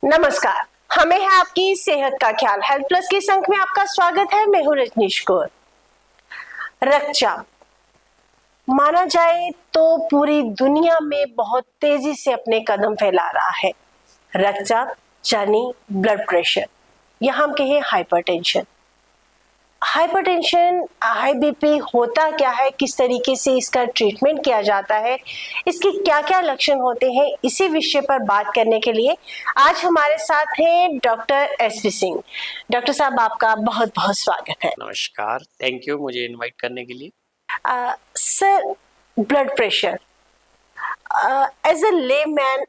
नमस्कार, हमें है आपकी सेहत का ख्याल हेल्थ प्लस के इस अंक में आपका स्वागत है। मैं हूं रजनीश कौर। रक्तचाप माना जाए तो पूरी दुनिया में बहुत तेजी से अपने कदम फैला रहा है। रक्तचाप यानी ब्लड प्रेशर या हम कहें हाइपरटेंशन। हाइपरटेंशन, हाई बीपी होता क्या है, किस तरीके से इसका ट्रीटमेंट किया जाता है, इसके क्या क्या लक्षण होते हैं, इसी विषय पर बात करने के लिए आज हमारे साथ हैं डॉक्टर एसपी सिंह। डॉक्टर साहब, आपका बहुत बहुत स्वागत है। नमस्कार, थैंक यू मुझे इनवाइट करने के लिए। Sir, blood pressure as a layman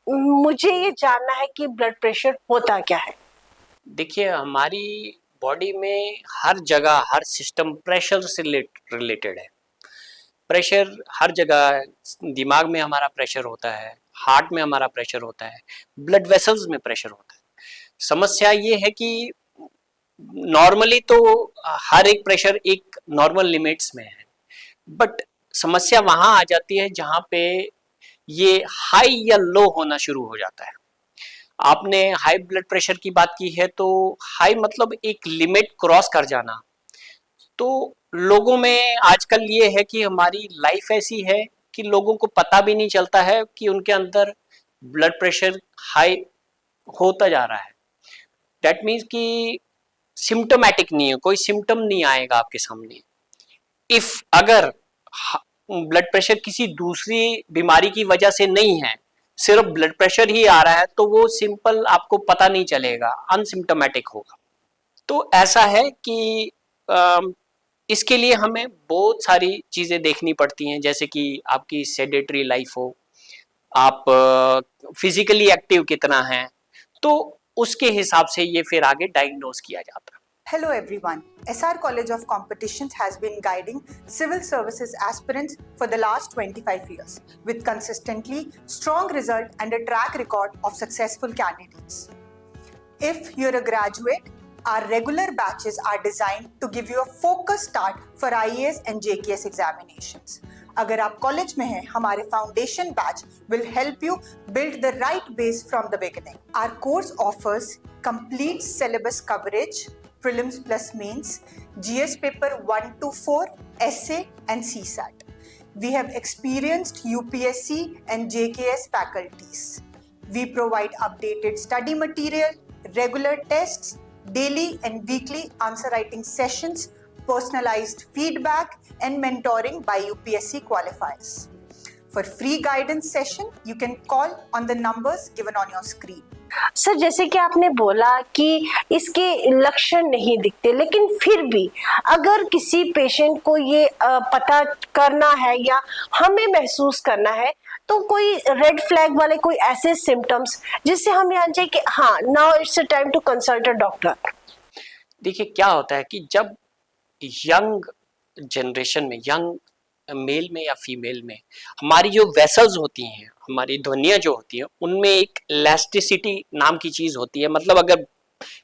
मुझे ये जानना है कि ब्लड प्रेशर होता क्या है। देखिए, हमारी बॉडी में हर जगह हर सिस्टम प्रेशर से रिलेटेड है। प्रेशर हर जगह, दिमाग में हमारा प्रेशर होता है, हार्ट में हमारा प्रेशर होता है, ब्लड वेसल्स में प्रेशर होता है। समस्या ये है कि नॉर्मली तो हर एक प्रेशर एक नॉर्मल लिमिट्स में है, बट समस्या वहां आ जाती है जहां पे ये हाई या लो होना शुरू हो जाता है। आपने हाई ब्लड प्रेशर की बात की है, तो हाई मतलब एक लिमिट क्रॉस कर जाना। तो लोगों में आजकल ये है कि हमारी लाइफ ऐसी है कि लोगों को पता भी नहीं चलता है कि उनके अंदर ब्लड प्रेशर हाई होता जा रहा है। दैट मीन्स कि सिम्टोमेटिक नहीं है, कोई सिम्टम नहीं आएगा आपके सामने। इफ अगर ब्लड प्रेशर किसी दूसरी बीमारी की वजह से नहीं है, सिर्फ ब्लड प्रेशर ही आ रहा है, तो वो सिंपल आपको पता नहीं चलेगा, अनसिम्टोमेटिक होगा। तो ऐसा है कि इसके लिए हमें बहुत सारी चीजें देखनी पड़ती हैं, जैसे कि आपकी सेडेटरी लाइफ हो, आप फिजिकली एक्टिव कितना है, तो उसके हिसाब से ये फिर आगे डायग्नोज किया जाता है। Hello everyone. SR College of Competitions has been guiding civil services aspirants for the last 25 years with consistently strong result and a track record of successful candidates. If you're a graduate, our regular batches are designed to give you a focused start for IAS and JKS examinations. अगर आप college में हैं, हमारे foundation batch will help you build the right base from the beginning. Our course offers complete syllabus coverage, prelims plus mains, GS paper 1 to 4, essay and CSAT. We have experienced UPSC and JKS faculties. We provide updated study material, regular tests, daily and weekly answer writing sessions, personalized feedback and mentoring by UPSC qualifiers. For free guidance session, you can call on the numbers given on your screen. Sir, जैसे कि आपने बोला कि इसके लक्षण नहीं दिखते, लेकिन फिर भी अगर किसी पेशेंट को ये पता करना है या हमें महसूस करना है, तो कोई रेड फ्लैग वाले कोई ऐसे सिम्टम्स जिससे हम जान जाए कि हाँ, now it's a time to consult a doctor. देखिए, क्या होता है कि जब यंग जनरेशन में, यंग मेल में या फीमेल में, हमारी जो वेसल्स होती हैं, हमारी ध्वनियाँ जो होती हैं, उनमें एक इलास्टिसिटी नाम की चीज होती है। मतलब अगर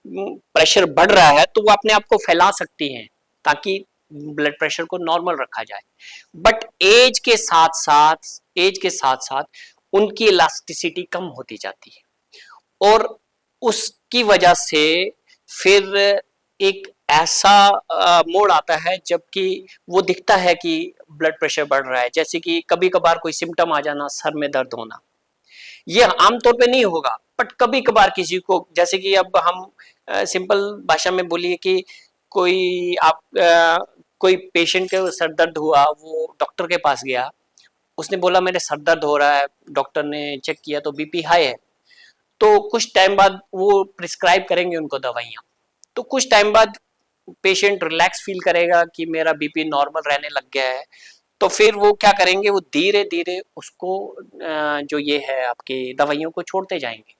प्रेशर बढ़ रहा है तो वो अपने आप को फैला सकती हैं ताकि ब्लड प्रेशर को नॉर्मल रखा जाए। बट एज के साथ साथ उनकी इलास्टिसिटी कम होती जाती है, और उसकी वजह से फिर एक ऐसा मोड़ आता है जबकि वो दिखता है कि ब्लड प्रेशर बढ़ रहा है। जैसे कि कभी कभार कोई सिम्टम आ जाना, सर में दर्द होना, ये आमतौर पे नहीं होगा, बट कभी कभार किसी को, जैसे कि अब हम सिंपल भाषा में बोलिए कि कोई पेशेंट के सर दर्द हुआ, वो डॉक्टर के पास गया, उसने बोला मेरे सर दर्द हो रहा है, डॉक्टर ने चेक किया तो बीपी हाई है, तो कुछ टाइम बाद वो प्रिस्क्राइब करेंगे उनको दवाइयाँ। तो कुछ टाइम बाद पेशेंट रिलैक्स फील करेगा कि मेरा बीपी नॉर्मल रहने लग गया है, तो फिर वो क्या करेंगे, वो धीरे धीरे उसको जो ये है आपकी दवाइयों को छोड़ते जाएंगे,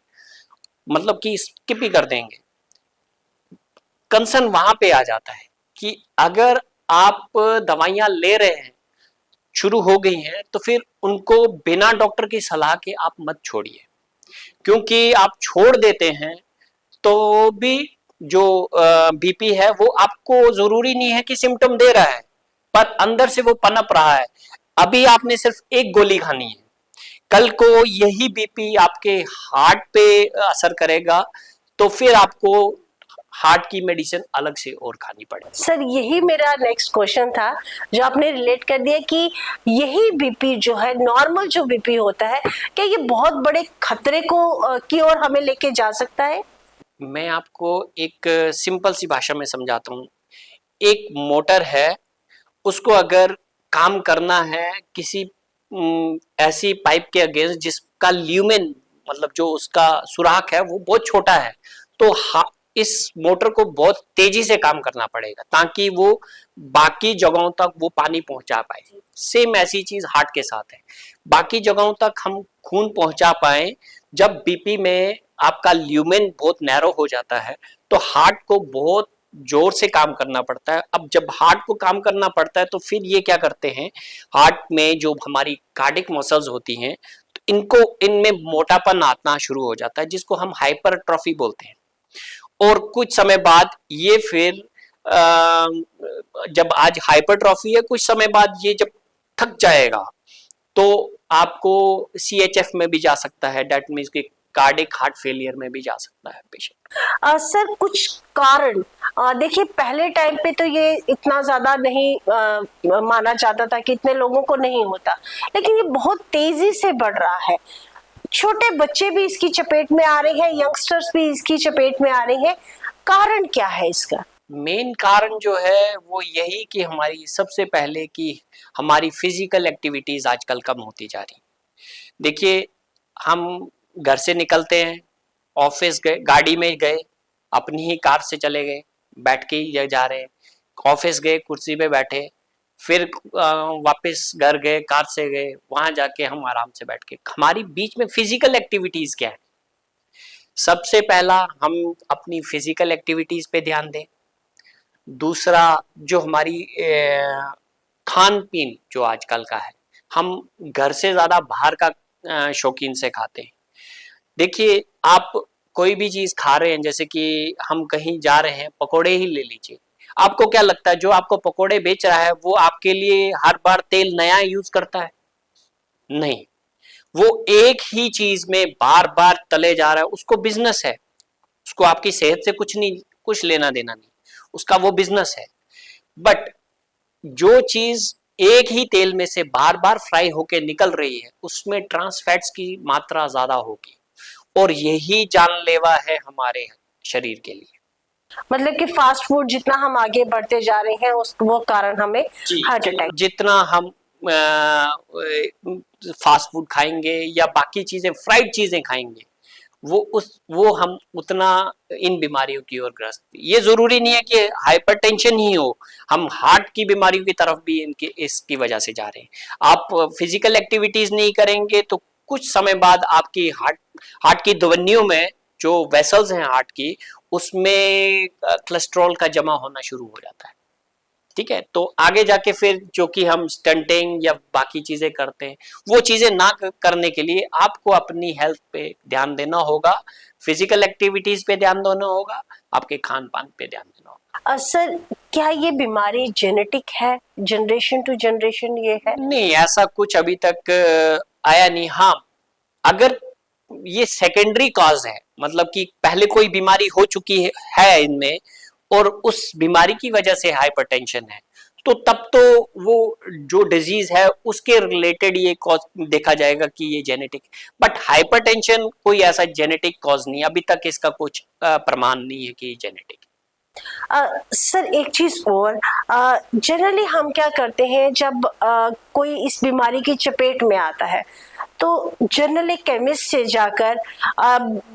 मतलब कि स्किप ही कर देंगे। कंसर्न वहां पे आ जाता है कि अगर आप दवाइयां ले रहे हैं, शुरू हो गई हैं, तो फिर उनको बिना डॉक्टर की सलाह के आप मत छोड़िए, क्योंकि आप छोड़ देते हैं तो भी जो बीपी है वो आपको जरूरी नहीं है कि सिम्टम दे रहा है, पर अंदर से वो पनप रहा है। अभी आपने सिर्फ एक गोली खानी है, कल को यही बीपी आपके हार्ट पे असर करेगा, तो फिर आपको हार्ट की मेडिसिन अलग से और खानी पड़ेगी। सर यही मेरा नेक्स्ट क्वेश्चन था, जो आपने रिलेट कर दिया कि यही बीपी जो है, नॉर्मल जो बीपी होता है, क्या ये बहुत बड़े खतरे को की ओर हमें लेके जा सकता है? मैं आपको एक सिंपल सी भाषा में समझाता हूँ। एक मोटर है, उसको अगर काम करना है किसी ऐसी पाइप के अगेंस्ट जिसका ल्यूमेन, मतलब जो उसका सुराख है वो बहुत छोटा है, तो इस मोटर को बहुत तेजी से काम करना पड़ेगा ताकि वो बाकी जगहों तक वो पानी पहुंचा पाए। सेम ऐसी चीज हार्ट के साथ है, बाकी जगहों तक हम खून पहुंचा पाए। जब बीपी में आपका ल्यूमेन बहुत नैरो हो जाता है तो हार्ट को बहुत जोर से काम करना पड़ता है। अब जब हार्ट को काम करना पड़ता है तो फिर ये क्या करते हैं, हार्ट में जो हमारी कार्डिक मसल्स होती हैं तो इनमें मोटापन आना शुरू हो जाता है, जिसको हम हाइपरट्रॉफी बोलते हैं। और कुछ समय बाद ये फिर जब आज हाइपरट्रॉफी है, कुछ समय बाद ये जब थक जाएगा तो आपको CHF में भी जा सकता है, डेट मीन्स कि कार्डिक हार्ट फेलियर में भी जा सकता है पेशेंट। सर कुछ कारण, देखिए पहले टाइम पे तो ये इतना ज्यादा नहीं माना जाता था कि इतने लोगों को नहीं होता, लेकिन ये बहुत तेजी से बढ़ रहा है। छोटे बच्चे भी इसकी चपेट में आ रहे हैं, यंगस्टर्स भी इसकी चपेट में आ रहे हैं। कारण क्या है इसका? मेन कारण जो है वो यही कि हमारी सबसे पहले कि हमारी फिजिकल एक्टिविटीज आजकल कम होती जा रही। देखिए, हम घर से निकलते हैं, ऑफिस गए, गाड़ी में गए, अपनी ही कार से चले गए, बैठ के ही जा रहे हैं, ऑफिस गए, कुर्सी पे बैठे, फिर वापस घर गए, कार से गए, वहां जाके हम आराम से बैठ के, हमारी बीच में फिजिकल एक्टिविटीज क्या है? सबसे पहला हम अपनी फिजिकल एक्टिविटीज पे ध्यान दें। दूसरा, जो हमारी खान पीन जो आजकल का है, हम घर से ज्यादा बाहर का शौकीन से खाते हैं। देखिए, आप कोई भी चीज खा रहे हैं, जैसे कि हम कहीं जा रहे हैं, पकोड़े ही ले लीजिए, आपको क्या लगता है जो आपको पकोड़े बेच रहा है वो आपके लिए हर बार तेल नया यूज करता है? नहीं, वो एक ही चीज में बार बार तले जा रहा है, उसको बिजनेस है, उसको आपकी सेहत से कुछ लेना देना नहीं, उसका वो बिजनेस है। बट जो चीज एक ही तेल में से बार बार फ्राई होके निकल रही है, उसमें ट्रांस फैट्स की मात्रा ज्यादा होगी, और यही जानलेवा है हमारे शरीर के लिए। मतलब कि फास्ट फूड जितना हम आगे बढ़ते जा रहे हैं वो कारण हमें हार्ट अटैक। जितना हम फास्ट फूड खाएंगे या बाकी चीजें, फ्राइड चीजें खाएंगे, वो हम उतना इन बीमारियों की ओर ग्रस्त। ये जरूरी नहीं है कि हाइपरटेंशन ही हो, हम हार्ट की बीमारियों की तरफ भी इसकी वजह से जा रहे हैं। आप फिजिकल एक्टिविटीज नहीं करेंगे तो कुछ समय बाद आपकी हार्ट की ध्वनियों में जो वेसल्स हैं हार्ट की, उसमें कोलेस्ट्रॉल का जमा होना शुरू हो जाता है। ठीक है, तो आगे जाके फिर जो कि हम स्टंटिंग या बाकी चीजें करते हैं, वो चीजें ना करने के लिए आपको अपनी हेल्थ पे ध्यान देना होगा, फिजिकल एक्टिविटीज पे ध्यान देना होगा, आपके खान पान पे ध्यान देना होगा। सर क्या ये बीमारी जेनेटिक है, जनरेशन टू जनरेशन ये है? नहीं, ऐसा कुछ अभी तक आया नहीं। हाँ, अगर ये सेकेंडरी कॉज है, मतलब कि पहले कोई बीमारी हो चुकी है इनमें और उस बीमारी की वजह से हाइपरटेंशन है, तो तब तो वो जो डिजीज है उसके रिलेटेड ये कॉज देखा जाएगा कि ये जेनेटिक। बट हाइपरटेंशन कोई ऐसा जेनेटिक कॉज नहीं, अभी तक इसका कुछ प्रमाण नहीं है कि ये जेनेटिक। सर एक चीज और, जनरली हम क्या करते हैं जब कोई इस बीमारी की चपेट में आता है तो जनरली केमिस्ट से जाकर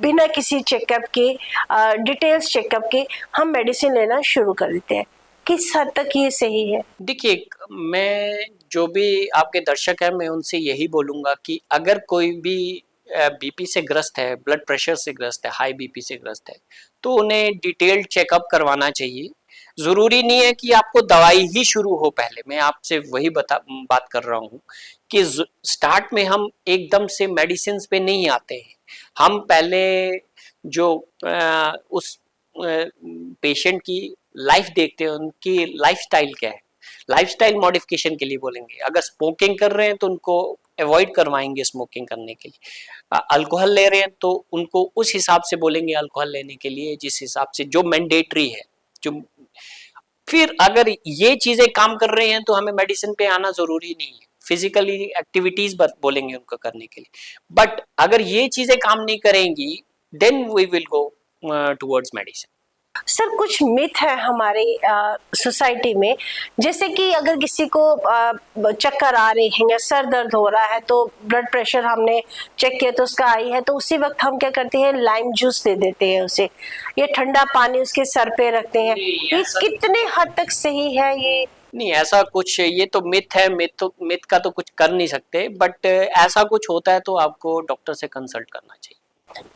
बिना किसी चेकअप के, डिटेल्स चेकअप के हम मेडिसिन लेना शुरू कर देते हैं। किस हद तक ये सही है? देखिए, मैं जो भी आपके दर्शक हैं मैं उनसे यही बोलूंगा कि अगर कोई भी बीपी से ग्रस्त है, ब्लड प्रेशर से ग्रस्त है, हाई बीपी से ग्रस्त है, तो उन्हें डिटेल्ड चेकअप करवाना चाहिए। जरूरी नहीं है कि आपको दवाई ही शुरू हो। पहले मैं आपसे वही बात कर रहा हूँ कि स्टार्ट में हम एकदम से मेडिसिन पे नहीं आते हैं। हम पहले जो उस पेशेंट की लाइफ देखते हैं, उनकी लाइफस्टाइल क्या है, लाइफस्टाइल मॉडिफिकेशन के लिए बोलेंगे। अगर स्मोकिंग कर रहे हैं तो उनको अवॉइड करवाएंगे स्मोकिंग करने के लिए। अल्कोहल ले रहे हैं तो उनको उस हिसाब से बोलेंगे अल्कोहल लेने के लिए जिस हिसाब से जो मैंडेटरी है। जो फिर अगर ये चीजें काम कर रही हैं तो हमें मेडिसिन पे आना जरूरी नहीं है, फिजिकली एक्टिविटीज बोलेंगे उनको करने के लिए। बट अगर ये चीजें काम नहीं करेंगी then we will go towards medicine. Sir कुछ मिथ है हमारे सोसाइटी में, जैसे कि अगर किसी को चक्कर आ रहे हैं या सर दर्द हो रहा है तो ब्लड प्रेशर हमने चेक किया तो उसका आई है, तो उसी वक्त हम क्या करते हैं लाइम जूस दे देते हैं उसे, ये ठंडा पानी उसके सर पे रखते हैं। ये कितने हद तक सही है? ये नहीं, ऐसा कुछ, ये तो मिथ है। मिथ का तो कुछ कर नहीं सकते, बट ऐसा कुछ होता है तो आपको डॉक्टर से कंसल्ट करना चाहिए।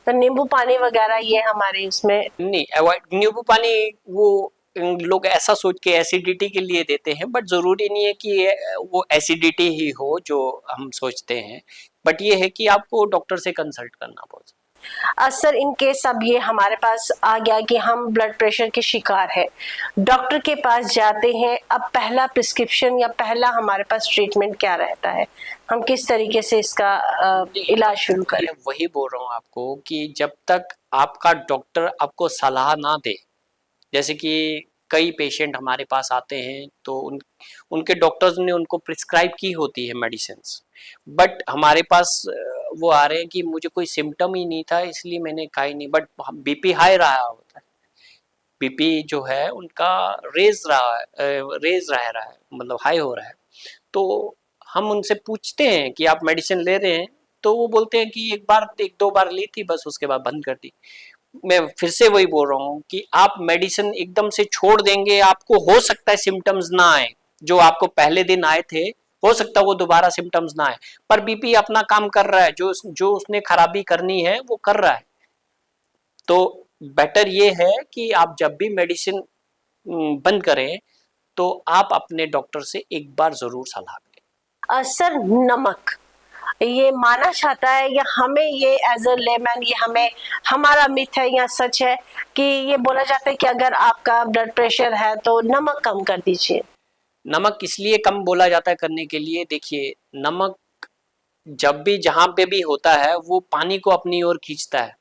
तो नींबू पानी वगैरह ये हमारे उसमें नहीं, अवॉइड। नींबू पानी वो लोग ऐसा सोच के एसिडिटी के लिए देते हैं, बट जरूरी नहीं है कि वो एसिडिटी ही हो जो हम सोचते हैं। बट ये है कि आपको डॉक्टर से कंसल्ट करना पड़ेगा। सर इन केस अब ये हमारे पास आ गया कि हम ब्लड प्रेशर के शिकार है, डॉक्टर के पास जाते हैं, अब पहला प्रिस्क्रिप्शन या पहला हमारे पास ट्रीटमेंट क्या रहता है? हम किस तरीके से इसका इलाज शुरू करें? मैं वही बोल रहा हूँ आपको कि जब तक आपका डॉक्टर आपको सलाह ना दे, जैसे कि कई पेशेंट हमारे पास आते हैं तो उनके डॉक्टर्स ने उनको प्रिस्क्राइब की होती है मेडिसिन्स, बट हमारे पास वो आ रहे हैं कि मुझे कोई सिम्टम ही नहीं था इसलिए मैंने खाई नहीं, बट बीपी हाई रहा होता है। बीपी जो है उनका रेज रह रहा है, मतलब हाई हो रहा है। तो हम उनसे पूछते हैं कि आप मेडिसिन ले रहे हैं, तो वो बोलते हैं कि एक दो बार ली थी बस, उसके बाद बंद कर दी। मैं फिर से वही बोल रहा हूँ कि आप मेडिसिन एकदम से छोड़ देंगे, आपको हो सकता है सिम्टम्स ना आए जो आपको पहले दिन आए थे, हो सकता है वो दोबारा सिम्टम्स ना आए, पर बीपी अपना काम कर रहा है, जो उसने खराबी करनी है वो कर रहा है। तो बेटर ये है कि आप जब भी मेडिसिन बंद करें तो आप अपने डॉक्टर से एक बार जरूर सलाह लें। सर नमक ये माना जाता है या हमें ये एज अ लेमैन ये हमें हमारा मिथ है या सच है कि ये बोला जाता है कि अगर आपका ब्लड प्रेशर है तो नमक कम कर दीजिए? नमक इसलिए कम बोला जाता है करने के लिए, देखिए नमक जब भी जहां पे भी होता है वो पानी को अपनी ओर खींचता है।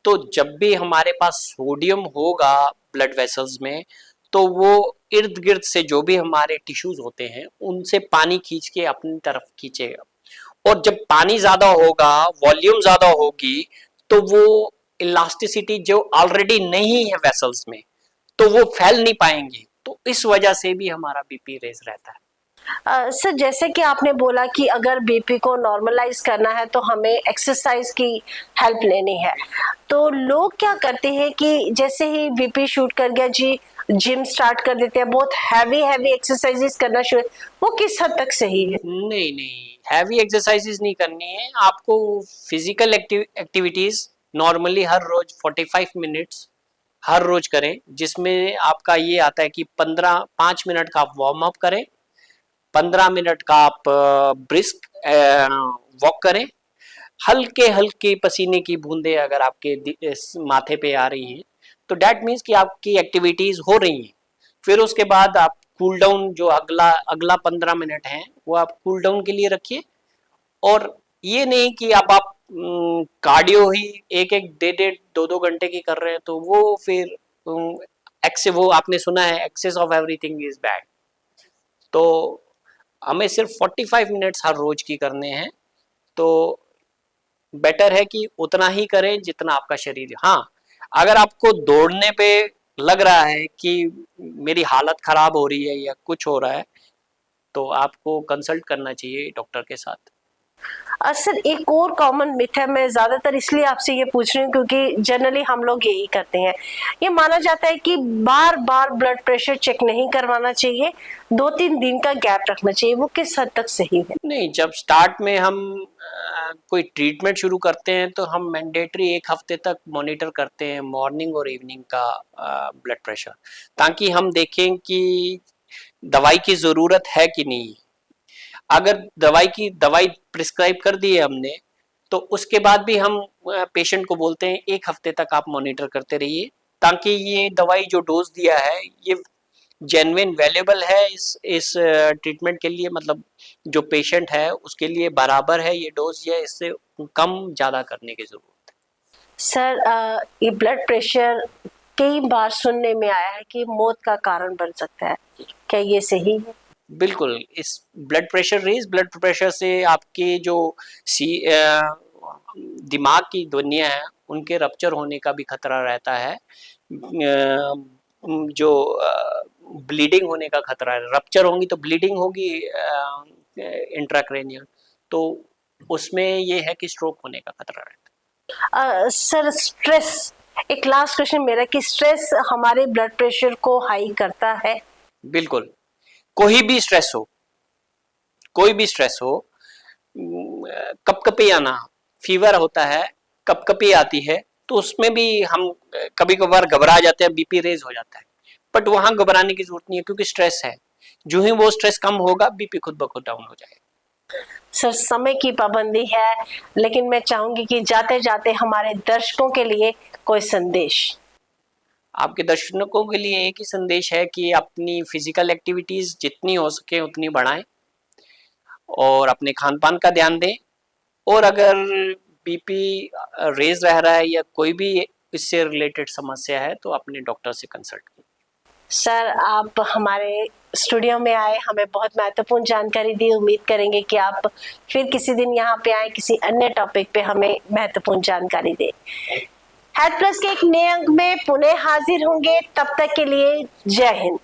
तो जब भी हमारे पास सोडियम होगा ब्लड वेसल्स में तो वो इर्द गिर्द से जो भी हमारे टिश्यूज होते हैं उनसे पानी खींच के अपनी तरफ खींचेगा, और जब पानी ज्यादा होगा, वॉल्यूम ज्यादा होगी, तो वो इलास्टिसिटी जो ऑलरेडी नहीं है वेसल्स में तो वो फैल नहीं पाएंगे, तो इस वजह से भी हमारा बीपी रेज रहता है। सर जैसे कि आपने बोला कि अगर बीपी को नॉर्मलाइज करना है तो हमें एक्सरसाइज की हेल्प लेनी है, तो लोग क्या करते हैं कि जैसे ही बीपी शूट कर गया जी जिम स्टार्ट कर देते हैं, बहुत हैवी एक्सरसाइजेस करना शुरू, वो किस हद तक सही है? नहीं, हैवी एक्सरसाइजेस नहीं करनी है आपको। फिजिकल एक्टिविटीज नॉर्मली हर रोज 45 मिनट्स हर रोज करें, जिसमें आपका ये आता है कि 5 मिनट का आप वार्म अप करें, 15 मिनट का आप ब्रिस्क वॉक करें, हल्के हल्के पसीने की बूंदें अगर आपके माथे पे आ रही हैं तो डैट मीन्स कि आपकी एक्टिविटीज हो रही हैं। फिर उसके बाद आप कूल डाउन, जो अगला 15 मिनट है वो आप कूल डाउन के लिए रखिए। और ये नहीं कि अब आप कार्डियो ही एक डेढ़ 2 घंटे की कर रहे हैं तो वो फिर वो आपने सुना है excess of everything is bad. तो हमें सिर्फ 45 मिनट्स हर रोज की करने हैं, तो बेटर है कि उतना ही करें जितना आपका शरीर। हाँ, अगर आपको दौड़ने पे लग रहा है कि मेरी हालत खराब हो रही है या कुछ हो रहा है तो आपको कंसल्ट करना चाहिए डॉक्टर के साथ। सर एक और कॉमन मिथ है, मैं ज्यादातर इसलिए आपसे ये पूछ रही हूँ क्योंकि जनरली हम लोग यही करते हैं, ये माना जाता है कि बार बार ब्लड प्रेशर चेक नहीं करवाना चाहिए, 2-3 दिन का गैप रखना चाहिए, वो किस हद तक सही है? नहीं, जब स्टार्ट में हम कोई ट्रीटमेंट शुरू करते हैं तो हम मैंडेटरी 1 हफ्ते तक मॉनिटर करते हैं मॉर्निंग और इवनिंग का ब्लड प्रेशर, ताकि हम देखें कि दवाई की ज़रूरत है कि नहीं। अगर दवाई प्रिस्क्राइब कर दी है हमने तो उसके बाद भी हम पेशेंट को बोलते हैं 1 हफ्ते तक आप मॉनिटर करते रहिए, ताकि ये दवाई जो डोज दिया है ये जेन्युइन वैल्यूएबल है इस ट्रीटमेंट के लिए, मतलब जो पेशेंट है उसके लिए बराबर है ये डोज, या इससे कम ज़्यादा करने की ज़रूरत है? सर ये ब्लड प्रेशर कई बार सुनने में आया है कि मौत का कारण बन सकता है, क्या ये सही है? बिल्कुल, इस रेज़ ब्लड प्रेशर से आपकी जो दिमाग की धमनियाँ हैं उनके रप्चर होने का भी खतरा रहता है। जो ब्लीडिंग होने का खतरा है, रप्चर होंगी तो ब्लीडिंग होगी इंट्राक्रैनियल, तो उसमें ये है कि स्ट्रोक होने का खतरा रहता है। सर स्ट्रेस, एक लास्ट क्वेश्चन मेरा कि स्ट्रेस हमारे ब्लड प्रेशर को हाई करता है? बिल्कुल, कोई भी स्ट्रेस हो, कपकपी आना, फीवर होता है, कपकपी आती है, तो उसमें भी हम कभी कभार घबरा जाते हैं, बीपी रेज हो जाता है, बट वहां घबराने की जरूरत नहीं है क्योंकि स्ट्रेस है। जो ही वो स्ट्रेस कम होगा बीपी खुद ब खुद डाउन हो जाएगा। सर समय की पाबंदी है, लेकिन मैं चाहूंगी कि जाते जाते हमारे दर्शकों के लिए कोई संदेश। आपके दर्शकों के लिए एक ही संदेश है कि अपनी फिजिकल एक्टिविटीज जितनी हो सके उतनी बढ़ाएं और अपने खान पान का ध्यान दें, और अगर बीपी रेज रह रहा है या कोई भी इससे रिलेटेड समस्या है तो अपने डॉक्टर से कंसल्ट करें। सर आप हमारे स्टूडियो में आए, हमें बहुत महत्वपूर्ण जानकारी दी। उम्मीद करेंगे कि आप फिर किसी दिन यहाँ पे आए, किसी अन्य टॉपिक पे हमें महत्वपूर्ण जानकारी दें। हेल्थ प्लस के एक नए अंक में पुनः हाजिर होंगे, तब तक के लिए जय हिंद।